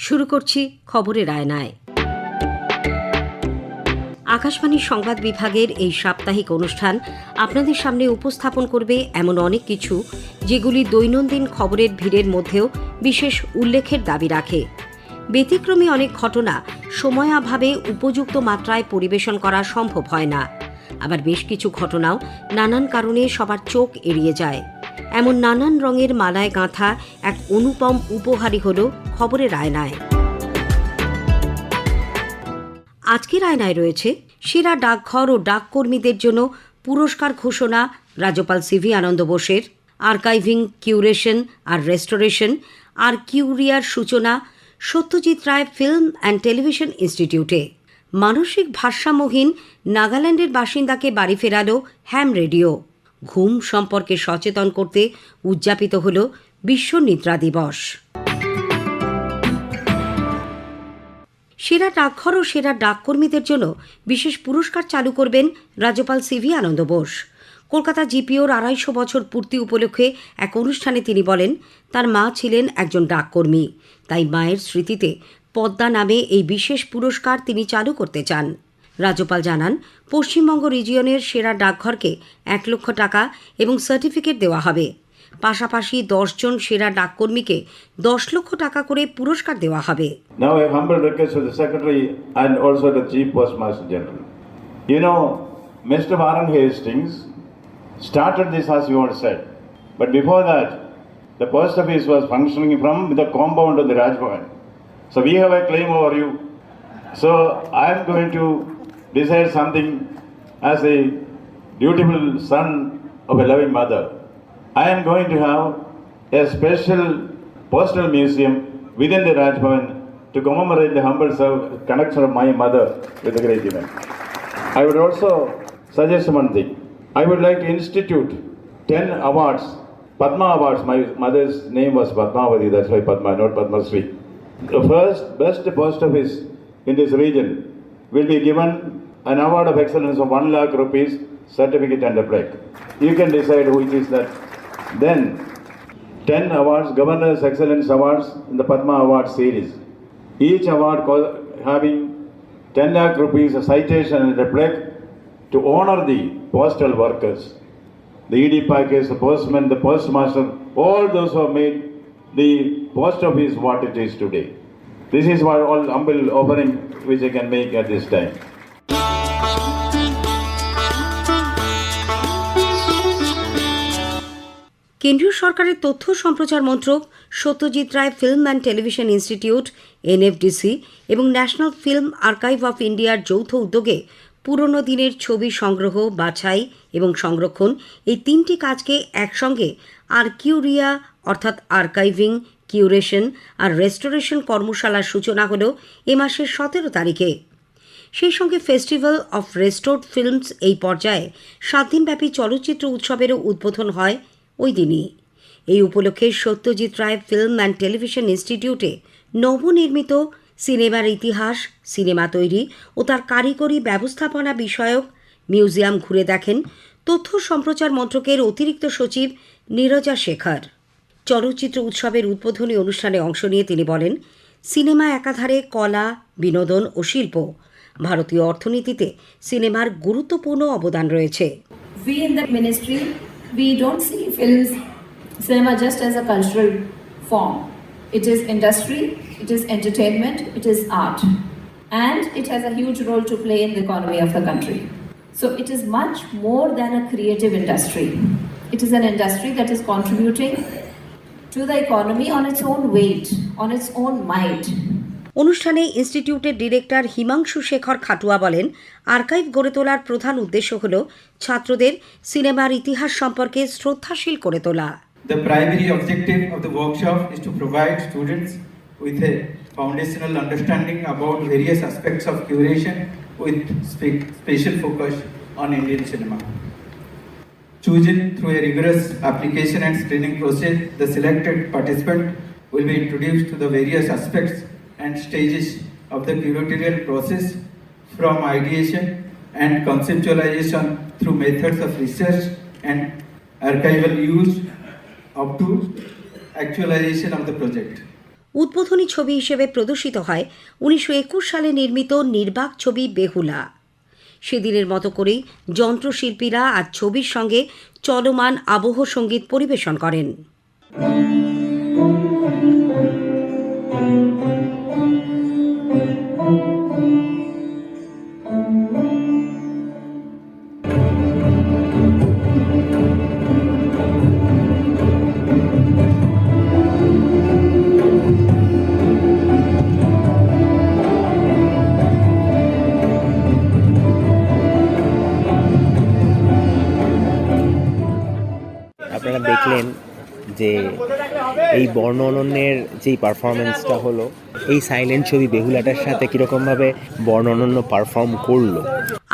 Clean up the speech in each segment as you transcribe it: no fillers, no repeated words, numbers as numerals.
শুরু করছি খবরের আয়নায়। আকাশবাণীর সংবাদ বিভাগের এই সাপ্তাহিক অনুষ্ঠান আপনাদের সামনে উপস্থাপন করবে এমন অনেক কিছু যেগুলি দৈনন্দিন খবরের ভিড়ের মধ্যেও বিশেষ উল্লেখের দাবি রাখে। ব্যতিক্রমী অনেক ঘটনা সময়াভাবে উপযুক্ত মাত্রায় পরিবেশন করা সম্ভব হয় না। আবার বেশ কিছু ঘটনাও নানান কারণে সবার চোখ এড়িয়ে যায়। এমন নানান রঙের মালায় গাঁথা এক অনুপম উপহারই হল খবরের আয়নায়। আজকের আয়নায় রয়েছে সেরা ডাকঘর ও ডাককর্মীদের জন্য পুরস্কার ঘোষণা রাজ্যপাল সিভি আনন্দ বোসের, আর্কাইভিং, কিউরেশন আর রেস্টোরেশন আরকিউরিয়ার সূচনা Satyajit Ray film and television ইনস্টিটিউটে, মানসিক ভারসাম্যহীন নাগাল্যান্ডের বাসিন্দাকে বাড়ি ফেরালো হ্যাম রেডিও, ঘুম সম্পর্কে সচেতন করতে উদযাপিত হল বিশ্ব নিদ্রা দিবস। সেরা ডাকঘর ও সেরা ডাককর্মীদের জন্য বিশেষ পুরস্কার চালু করবেন রাজ্যপাল সিভি আনন্দ বোস। কলকাতা জিপিওর ২৫০ বছর পূর্তি উপলক্ষে এক অনুষ্ঠানে তিনি বলেন, তার মা ছিলেন একজন ডাককর্মী, তাই মায়ের স্মৃতিতে পদ্মা নামে এই বিশেষ পুরস্কার তিনি চালু করতে চান। রাজ্যপাল জানান, পশ্চিমবঙ্গ রিজিয়নের সেরা ডাকঘরকে ১ লক্ষ টাকা এবং সার্টিফিকেট দেওয়া হবে। পাশাপাশি ১০ জন সেরা ডাককর্মীকে ১০ লক্ষ টাকা করে পুরস্কার দেওয়া হবে। Now a humble request to the Secretary and also the Chief Postmaster General. You know, Mr. Warren Hastings started this, as you all said. But before that, the post office was functioning from the compound of the Raj Bhavan. So we have a claim over you. So I am going to decide something as a dutiful son of a loving mother. I am going to have a special postal museum within the Raj Bhavan to commemorate the humble connection of my mother with the great event. I would also suggest one thing. I would like to institute 10 awards, Padma Awards. My mother's name was Padmavati, that's why Padma, not Padma Shri. The first best post office in this region will be given an award of excellence of 1 lakh rupees, certificate and a plaque. You can decide which is that. Then 10 awards, Governor's Excellence Awards in the Padma Award series. Each award having 10 lakh rupees, a citation and a plaque to honor the postal workers, the ED package, the postman, the postmaster, all those who have made the post office what it is today. This is what all humble offering which I can make at this time. কেন্দ্রীয় সরকারের তথ্য সম্প্রচার মন্ত্রক, Satyajit Ray film and television institute এনএফডিসি এবং national film archive of ইন্ডিয়ার যৌথ উদ্যোগে পুরনো দিনের ছবি সংগ্রহ, বাছাই এবং সংরক্ষণ এই 3টি কাজকে একসঙ্গে আরকিউরিয়া অর্থাৎ আর্কাইভিং, কিউরেশন আর রেস্টোরেশন কর্মশালার সূচনা হল এ মাসের ১৭ তারিখে। সেই সঙ্গে ফেস্টিভ্যাল অফ রেস্টোর্ড ফিল্মস এই পর্যায়ে 7 দিনব্যাপী চলচ্চিত্র উৎসবেরও উদ্বোধন হয় ওই দিনই। এই উপলক্ষে Satyajit Ray film and television ইনস্টিটিউটে নবনির্মিত সিনেমার ইতিহাস, সিনেমা তৈরি ও তার কারিগরি ব্যবস্থাপনা বিষয়ক মিউজিয়াম ঘুরে দেখেন তথ্য সম্প্রচার মন্ত্রকের অতিরিক্ত সচিব নীরজা শেখর। চলচ্চিত্র উৎসবের উদ্বোধনী অনুষ্ঠানে অংশ নিয়ে তিনি বলেন, সিনেমা একাধারে কলা, বিনোদন ও শিল্প। ভারতীয় অর্থনীতিতে সিনেমার গুরুত্বপূর্ণ অবদান রয়েছে। We in the ministry, we don't see cinema just as a cultural form. It is industry, it is entertainment, it is art, and it has a huge role to play in the economy of the country. So it is much more than a creative industry. It is an industry that is contributing to the economy on its own weight, on its own might. অনুষ্ঠানে ইনস্টিটিউটের director Himanshu Shekhar Khatua বলেন, archive গড়ে তোলার প্রধান উদ্দেশ্য হল ছাত্রদের সিনেমার ইতিহাস সম্পর্কে শ্রদ্ধাশীল করে তোলা। The primary objective of the workshop is to provide students with a foundational understanding about various aspects of curation with special focus on Indian cinema. Chosen through a rigorous application and screening process, the selected participant will be introduced to the various aspects and stages of the curatorial process, from ideation and conceptualization through methods of research and archival use up to actualization of the project. উদ্বোধনী ছবি হিসেবে প্রদর্শিত হয় 1921 সালে নির্মিত নির্বাক ছবি বেহুলা। সেদিনের মতো করেই যন্ত্রশিল্পীরা আজ ছবির সঙ্গে চলমান আবহ সঙ্গীত পরিবেশন করেন। আপনারা দেখলেন যে এই বর্ণননের যেই পারফরমেন্সটা হলো, এই সাইলেন্ট ছবি বেহুলাটার সাথে কীরকমভাবে বর্ণনন্য পারফর্ম করলো।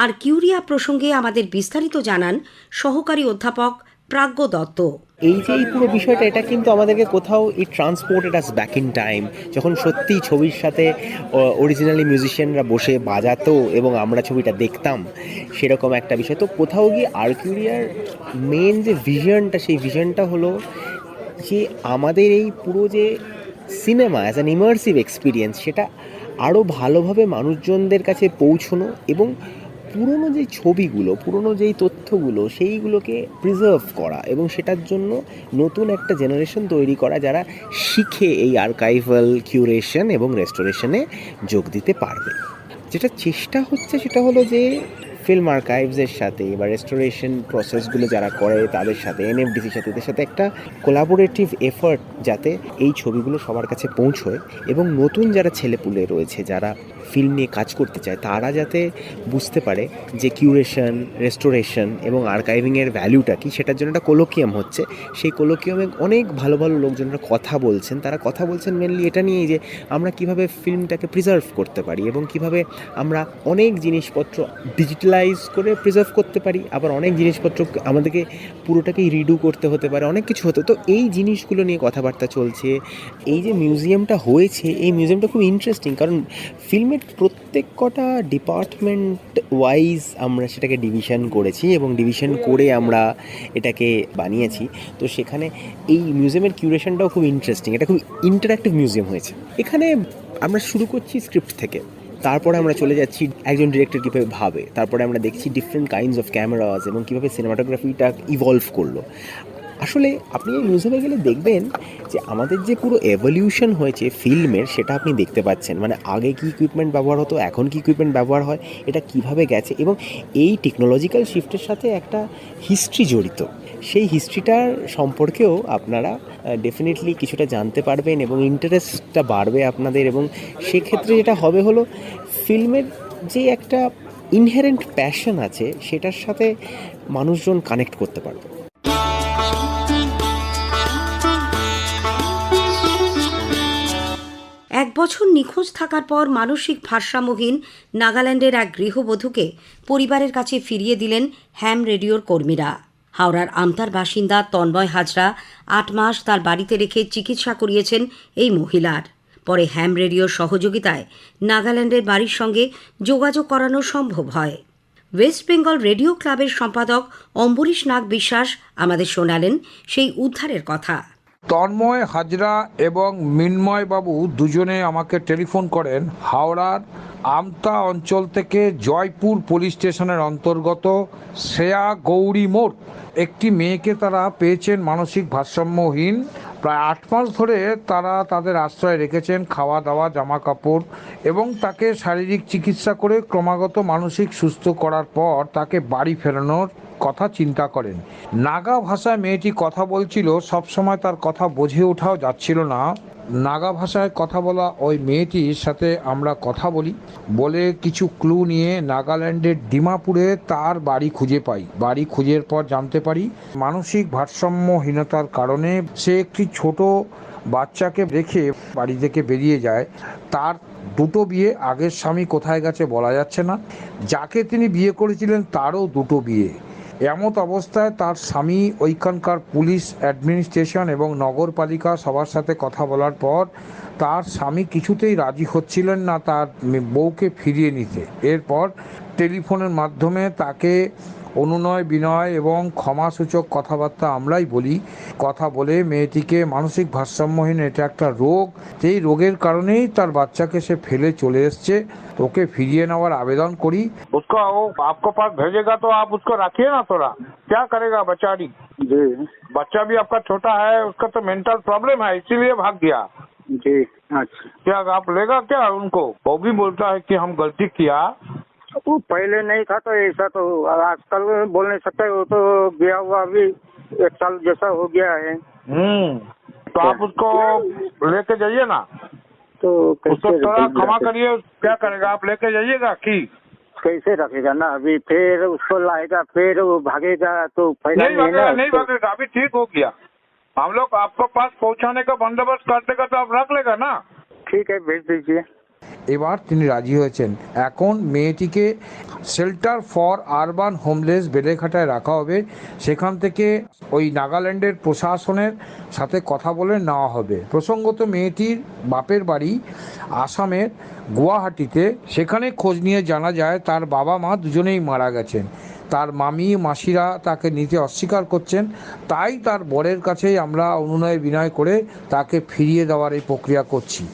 আর কিউরিয়া প্রসঙ্গে আমাদের বিস্তারিত জানান সহকারী অধ্যাপক প্রাজ্ঞ দত্ত। এই যে এই পুরো বিষয়টা, এটা কিন্তু আমাদেরকে কোথাও এই transported us back in time, যখন সত্যিই ছবির সাথে অরিজিনালি মিউজিশিয়ানরা বসে বাজাতো এবং আমরা ছবিটা দেখতাম, সেরকম একটা বিষয়। তো কোথাও গিয়ে আর্কিউরিয়ার মেন যে ভিশনটা, সেই ভিশনটা হলো যে আমাদের এই পুরো যে cinema as an immersive experience, সেটা আরও ভালোভাবে মানুষজনদের কাছে পৌঁছনো এবং পুরনো যেই ছবিগুলো, পুরনো যেই তথ্যগুলো, সেইগুলোকে প্রিজার্ভ করা এবং সেটার জন্য নতুন একটা জেনারেশন তৈরি করা যারা শিখে এই আর্কাইভাল কিউরেশন এবং রেস্টোরেশনে যোগ দিতে পারবে। যেটা চেষ্টা হচ্ছে সেটা হলো যে ফিল্ম আর্কাইভসের সাথে বা রেস্টোরেশন প্রসেসগুলো যারা করে তাদের সাথে, এনএফডিসির সাথে, এদের সাথে একটা কোলাবোরেটিভ এফার্ট যাতে এই ছবিগুলো সবার কাছে পৌঁছয় এবং নতুন যারা ছেলেপুলে রয়েছে যারা ফিল্ম নিয়ে কাজ করতে চায় তারা যাতে বুঝতে পারে যে কিউরেশন, রেস্টোরেশন এবং আর্কাইভিংয়ের ভ্যালুটা কী, সেটার জন্য একটা কোলোকিয়াম হচ্ছে। সেই কোলোকিয়ামে অনেক ভালো ভালো লোকজনরা কথা বলছেন। তারা কথা বলছেন মেনলি এটা নিয়েই যে আমরা কিভাবে ফিল্মটাকে প্রিজার্ভ করতে পারি এবং কিভাবে আমরা অনেক জিনিসপত্র ডিজিটালাইজ করে প্রিজার্ভ করতে পারি, আবার অনেক জিনিসপত্র আমাদেরকে পুরোটাকেই রিডু করতে হতে পারে, অনেক কিছু হতো। তো এই জিনিসগুলো নিয়ে কথাবার্তা চলছে। এই যে মিউজিয়ামটা হয়েছে, এই মিউজিয়ামটা খুব ইন্টারেস্টিং, কারণ ফিল্মের প্রত্যেক কটা ডিপার্টমেন্ট ওয়াইজ আমরা সেটাকে ডিভিশন করেছি এবং ডিভিশন করে আমরা এটাকে বানিয়েছি। তো সেখানে এই মিউজিয়ামের কিউরেশনটাও খুব ইন্টারেস্টিং। এটা খুব ইন্টারঅ্যাক্টিভ মিউজিয়াম হয়েছে। এখানে আমরা শুরু করছি স্ক্রিপ্ট থেকে, তারপরে আমরা চলে যাচ্ছি একজন ডিরেক্টর কীভাবে ভাবে, তারপরে আমরা দেখছি ডিফারেন্ট কাইন্ডস অফ ক্যামেরাস এবং কীভাবে সিনেমাটোগ্রাফিটা ইভলভ করলো। আসলে আপনি এই মিউজিয়ামে গেলে দেখবেন যে আমাদের যে পুরো এভলিউশন হয়েছে ফিল্মের, সেটা আপনি দেখতে পাচ্ছেন। মানে আগে কী ইকুইপমেন্ট ব্যবহার হতো, এখন কী ইকুইপমেন্ট ব্যবহার হয়, এটা কিভাবে গেছে এবং এই টেকনোলজিক্যাল শিফটের সাথে একটা হিস্ট্রি জড়িত। সেই হিস্ট্রিটার সম্পর্কেও আপনারা ডেফিনেটলি কিছুটা জানতে পারবেন এবং ইন্টারেস্টটা বাড়বে আপনাদের। এবং সেক্ষেত্রে যেটা হবে হলো ফিল্মের যে একটা ইনহেরেন্ট প্যাশন আছে সেটার সাথে মানুষজন কানেক্ট করতে পারবে। এক বছর নিখোঁজ থাকার পর মানসিক ভারসাম্যহীন নাগাল্যান্ডের এক গৃহবধূকে পরিবারের কাছে ফিরিয়ে দিলেন হ্যাম রেডিওর কর্মীরা। হাওড়ার আমতার বাসিন্দা তন্ময় হাজরা 8 মাস তার বাড়িতে রেখে চিকিৎসা করিয়েছেন এই মহিলার। পরে হ্যাম রেডিওর সহযোগিতায় নাগাল্যান্ডের বাড়ির সঙ্গে যোগাযোগ করানো সম্ভব হয়। ওয়েস্ট বেঙ্গল রেডিও ক্লাবের সম্পাদক অম্বরীশ নাগ বিশ্বাস আমাদের শোনালেন সেই উদ্ধারের কথা। তন্ময় হাজরা এবং মিন্ময় বাবু দুজনে আমাকে টেলিফোন করেন হাওড়ার আমতা অঞ্চল থেকে জয়পুর পুলিশ স্টেশনের অন্তর্গত শ্রেয়া গৌরী মোড়। একটি মেয়েকে তারা পেয়েছেন মানসিক ভারসাম্যহীন। প্রায় 8 মাস ধরে তারা তাদের আশ্রয় রেখেছেন, খাওয়া দাওয়া, জামা কাপড় এবং তাকে শারীরিক চিকিৎসা করে ক্রমাগত মানসিক সুস্থ করার পর তাকে বাড়ি ফেরানোর কথা চিন্তা করেন। নাগা ভাষায় মেয়েটি কথা বলছিল, সবসময় তার কথা বুঝে ওঠাও যাচ্ছিল না। নাগা ভাষায় কথা বলা ওই মেয়েটির সাথে আমরা কথা বলি, বলে কিছু ক্লু নিয়ে নাগাল্যান্ডের ডিমাপুরে তার বাড়ি খুঁজে পাই। বাড়ি খুঁজের পর জানতে পারি মানসিক ভারসাম্যহীনতার কারণে সে একটি ছোট বাচ্চাকে রেখে বাড়ি থেকে বেরিয়ে যায়। তার 2টো বিয়ে, আগের স্বামী কোথায় গেছে বলা যাচ্ছে না। যাকে তিনি বিয়ে করেছিলেন তারও 2টো বিয়ে। এমত অবস্থায় তার স্বামী ওইখানকার পুলিশ অ্যাডমিনিস্ট্রেশন এবং নগরপালিকা সবার সাথে কথা বলার পর তার স্বামী কিছুতেই রাজি হচ্ছিলেন না তার বউকে ফিরিয়ে নিতে। এরপর টেলিফোনের মাধ্যমে তাকে অনুনয় বিনয় এবং ক্ষমাসূচক কথাবার্তা আমরাই বলি। কথা বলে মেয়েটিকে মানসিক ভারসাম্যহীন, এটা একটা রোগ, এই রোগের কারণেই তার বাচ্চাকে সে ফেলে চলে এসছে। ওকে ফিরিয়ে নেওয়ার আবেদন করি। उसका वो आपको पास भेजेगा तो आप उसको रखिए ना, थोड़ा क्या करेगा बेचारी जी बच्चा भी आपका छोटा है, उसका तो मेंटल प्रॉब्लम है, इसीलिए भाग गया। जी अच्छा। क्या आप लेगा क्या उनको? वो भी बोलता है कि हम गलती किया। वो पहले नहीं था तो ऐसा तो आजकल बोल नहीं सकता, वो तो गया हुआ अभी 1 साल जैसा हो गया है। तो आप उसको लेके जाइए ना, तो उसको थोड़ा क्षमा करिए। क्या करेगा, आप लेके जाइएगा कि कैसे रखेगा ना, अभी फिर उसको लाएगा फिर वो भागेगा तो फायदा नहीं नहीं है भागेगा? ना। नहीं भागेगा, अभी ठीक हो गया। हम लोग आपको पास पहुंचाने का बंदोबस्त कर देगा तो आप रख लेगा ना। ठीक है भेज दीजिए। এবার তিনি রাজি হয়েছেন। এখন মেয়েটিকে শেল্টার ফর আরবান হোমলেস বেলেঘাটায় রাখা হবে। সেখান থেকে ওই নাগাল্যান্ডের প্রশাসনের সাথে কথা বলে নেওয়া হবে। প্রসঙ্গত মেয়েটির বাপের বাড়ি আসামের গুয়াহাটিতে। সেখানে খোঁজ নিয়ে জানা যায় তার বাবা মা দুজনেই মারা গেছেন। তার মামি মাসিরা তাকে নিতে অস্বীকার করছেন। তাই তার বরের কাছেই আমরা অনুনয় বিনয় করে তাকে ফিরিয়ে দেওয়ার এই প্রক্রিয়া করছি।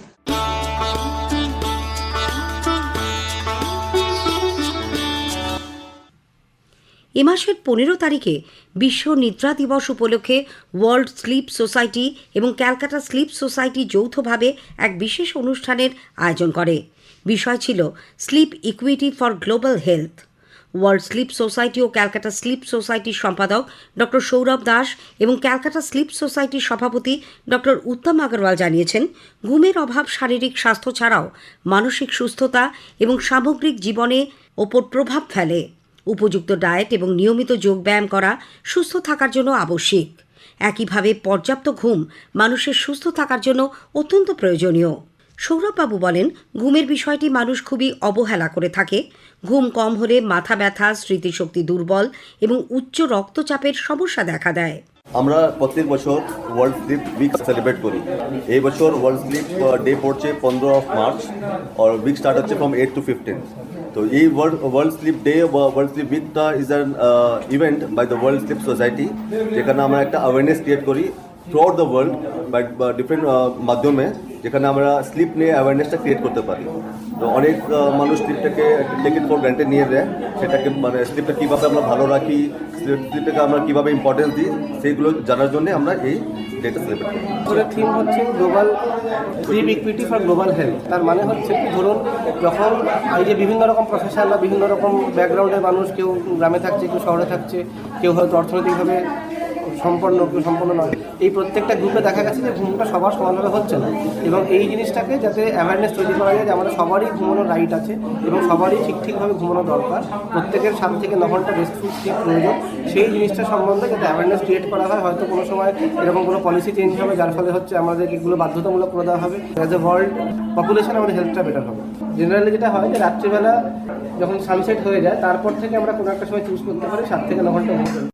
এ মাসের 15 তারিখে বিশ্ব নিদ্রা দিবস উপলক্ষে ওয়ার্ল্ড স্লিপ সোসাইটি এবং ক্যালকাটা স্লিপ সোসাইটি যৌথভাবে এক বিশেষ অনুষ্ঠানের আয়োজন করে। বিষয় ছিল sleep equity for global health. World sleep society ও ক্যালকাটা স্লিপ সোসাইটির সম্পাদক ডক্টর সৌরভ দাস এবং ক্যালকাটা স্লিপ সোসাইটির সভাপতি ডক্টর উত্তম আগরওয়াল জানিয়েছেন, ঘুমের অভাব শারীরিক স্বাস্থ্য ছাড়াও মানসিক সুস্থতা এবং সামগ্রিক জীবনে ওপর প্রভাব ফেলে। উপযুক্ত ডায়েট এবং নিয়মিত যোগব্যায়াম করা সুস্থ থাকার জন্য আবশ্যিক। একইভাবে পর্যাপ্ত ঘুম মানুষের সুস্থ থাকার জন্য অত্যন্ত প্রয়োজনীয়। সৌরভবাবু বলেন, ঘুমের বিষয়টি মানুষ খুবই অবহেলা করে থাকে। ঘুম কম হলে মাথা ব্যথা, স্মৃতিশক্তি দুর্বল এবং উচ্চ রক্তচাপের সমস্যা দেখা দেয়। আমরা প্রত্যেক বছর ওয়ার্ল্ড স্লিপ উইক সেলিব্রেট করি। এই বছর ওয়ার্ল্ড স্লিপ ডে পড়ছে 15 মার্চ আর উইক স্টার্ট হচ্ছে ফ্রম 8 to 15। তো এই ওয়ার্ল্ড স্লিপ ডে বা ওয়ার্ল্ড স্লিপ উইকটা is an event by the world sleep society, যেখানে আমরা একটা অ্যাওয়ারনেস ক্রিয়েট করি throughout the world by different মাধ্যমে, যেখানে আমরা স্লিপ নিয়ে অ্যাওয়ারনেসটা ক্রিয়েট করতে পারি। তো অনেক মানুষ স্লিপটাকে টেক ইট ফর গ্রান্টেড নিয়ে দেয়, সেটাকে মানে স্লিপটা কীভাবে আমরা ভালো রাখি, স্লিপটাকে আমরা কীভাবে ইম্পর্টেন্স দিই, সেইগুলো জানার জন্য আমরা এই ডেটা সেলিব্রেট করি। ওদের থিম হচ্ছে global sleep equity for global health. তার মানে হচ্ছে ধরুন, যখন এই যে বিভিন্ন রকম প্রফেশন বা বিভিন্ন রকম ব্যাকগ্রাউন্ডের মানুষ, কেউ গ্রামে থাকছে, কেউ শহরে থাকছে, কেউ হয়তো অর্থনৈতিকভাবে সম্পন্ন নয়, এই প্রত্যেকটা গ্রুপে দেখা গেছে যে ঘুমটা সবার সমানভাবে হচ্ছে না। এবং এই জিনিসটাকে যাতে অ্যাওয়ারনেস তৈরি করা যায় যে আমাদের সবারই ঘুমানোর রাইট আছে এবং সবারই ঠিকভাবে ঘুমানো দরকার, প্রত্যেকের 7 থেকে 9 ঘন্টা রেস্টফুল স্লিপ প্রয়োজন, সেই জিনিসটা সম্বন্ধে যাতে অ্যাওয়ারনেস ক্রিয়েট করা হয়। হয়তো কোনো সময় এরকম কোনো পলিসি চেঞ্জ হবে, যার ফলে হচ্ছে আমাদের এগুলো বাধ্যতামূলক করে দেওয়া হবে। অ্যাজ এ ওয়ার্ল্ড পপুলেশন আমাদের হেলথটা বেটার হবে। জেনারেলি যেটা হয় যে রাত্রিবেলা যখন সানসেট হয়ে যায়, তারপর থেকে আমরা কোনো একটা সময় চুজ করতে পারি 7 থেকে 9 ঘন্টা ঘুম।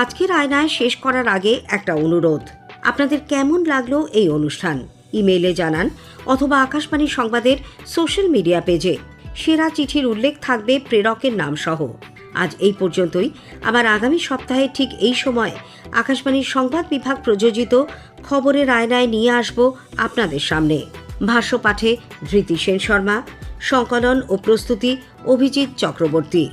আজকের আয়নায় শেষ করার আগে একটা অনুরোধ, আপনাদের কেমন লাগলো এই অনুষ্ঠান ইমেইলে জানান অথবা আকাশবাণী সংবাদের সোশ্যাল মিডিয়া পেজে। সেরা চিঠির উল্লেখ থাকবে প্রেরকের নাম সহ। আজ এই পর্যন্তই। আবার আগামী সপ্তাহে ঠিক এই সময় আকাশবাণীর সংবাদ বিভাগ প্রযোজিত খবরের আয়নায় নিয়ে আসব আপনাদের সামনে। ভাষ্য পাঠে ধৃতি সেন শর্মা, সংকলন ও প্রস্তুতি অভিজিৎ চক্রবর্তী।